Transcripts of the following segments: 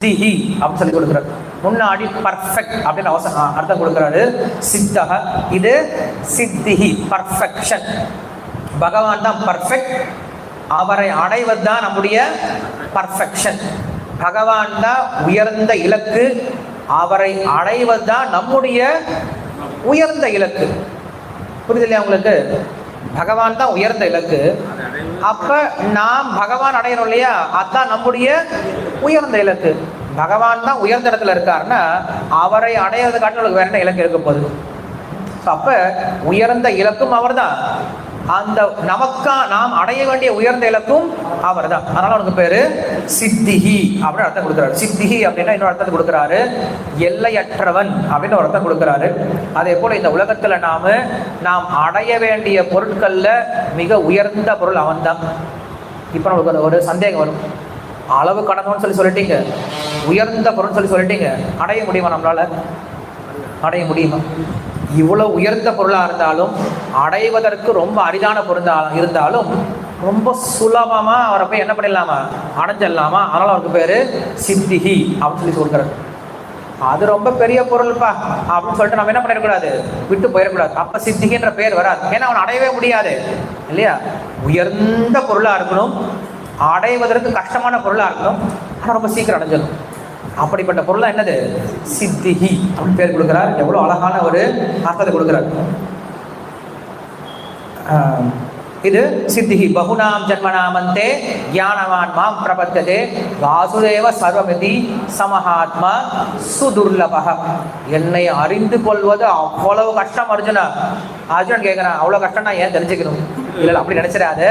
சித்திஹி அப்படின்னு சொல்லி கொடுக்குறாரு. முன்னாடி பர்ஃபெக்ட் அப்படின்னு அர்த்தம் கொடுக்குறாரு. சித்தக இது சித்திஹி பர்ஃபெக்ஷன். பகவான் தான் பர்ஃபெக்ட், அவரை அடைவது தான் நம்முடைய பர்ஃபெக்ஷன். பகவான் தான் உயர்ந்த இலக்கு, அவரை அடைவது தான் நம்முடைய உயர்ந்த இலக்கு. புரியுது இல்லையா உங்களுக்கு? பகவான் தான் உயர்ந்த இலக்கு, அப்ப நாம் பகவான் அடையணும் இல்லையா, அதுதான் நம்முடைய உயர்ந்த இலக்கு. பகவான் தான் உயர்ந்த இடத்துல இருக்காருன்னா அவரை அடையிறது காட்டிலும் வேற என்ன இலக்கு இருக்க போகுது? அப்ப உயர்ந்த இலக்கும் அவர் தான், அந்த நமக்கா நாம் அடைய வேண்டிய உயர்ந்த இலக்கும் அவர் தான். அதனால அவனுக்கு பேரு சித்திஹி அப்படின்னு அர்த்தம் கொடுக்குறாரு. சித்திஹி அப்படின்னா இன்னொரு அர்த்தத்தை கொடுக்குறாரு, எல்லையற்றவன் அப்படின்னு ஒரு அர்த்தம் கொடுக்குறாரு. அதே போல இந்த உலகத்துல நாம் அடைய வேண்டிய பொருட்கள்ல மிக உயர்ந்த பொருள் அவன் தான். இப்ப நமக்கு ஒரு சந்தேகம் வரும், அளவு கடந்தவன்னு சொல்லிட்டீங்க, உயர்ந்த பொருள் சொல்லிட்டீங்க, அடைய முடியுமா? நம்மளால அடைய முடியுமா? இவ்வளவு உயர்ந்த பொருளாக இருந்தாலும் அடைவதற்கு ரொம்ப அரிதான பொருளாக இருந்தாலும் ரொம்ப சுலபமா அவரை போய் என்ன பண்ணிடலாமா, அடைஞ்சிடலாமா? அதனால அவருக்கு பேரு சித்திஹி அப்படின்னு சொல்லி சொல்றாரு. அது ரொம்ப பெரிய பொருள்ப்பா அப்படின்னு சொல்லிட்டு நம்ம என்ன பண்ணிடக்கூடாது, விட்டு போயிடக்கூடாது. அப்ப சித்திகின்ற பேர் வராது, ஏன்னா அவன் அடையவே முடியாது இல்லையா? உயர்ந்த பொருளா இருக்கணும், அடைவதற்கு கஷ்டமான பொருளா இருக்கணும், ஆனால் ரொம்ப சீக்கிரம் அடைஞ்சிடும். அப்படிப்பட்ட பொருள் என்னது? சித்திஹி அப்படின்னு பேர் கொடுக்கிறார். எவ்வளவு அழகான ஒரு அர்த்தத்தை கொடுக்கிறார். இது சித்திஹி பகுநாம் ஜன்மநாமந்தே ஞானவான் மாம் பிரபத்ததே வாசுதேவ சர்வமிதி சமஹாத்மா சுதுர்லபக. என்னை அறிந்து கொள்வது அவ்வளவு கஷ்டம் அர்ஜுனா. அர்ஜுனன் கேட்கிறான், அவ்வளவு கஷ்டம்னா ஏன் தெரிஞ்சுக்கணும்? இல்லை அப்படி நினைச்சிடாது,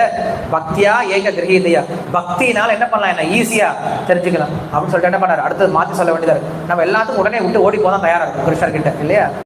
பக்தியா ஏக கிரகீதையா, பக்தினால என்ன பண்ணலாம், என்ன ஈஸியா தெரிஞ்சுக்கலாம் அப்படின்னு சொல்லிட்டு என்ன பண்ணாரு, அடுத்தது மாற்றி சொல்ல வேண்டியதாரு. நம்ம எல்லாத்துக்கும் உடனே விட்டு ஓடி போதான் தயாரா இருக்கும் கிருஷ்ணர் கிட்ட இல்லையா?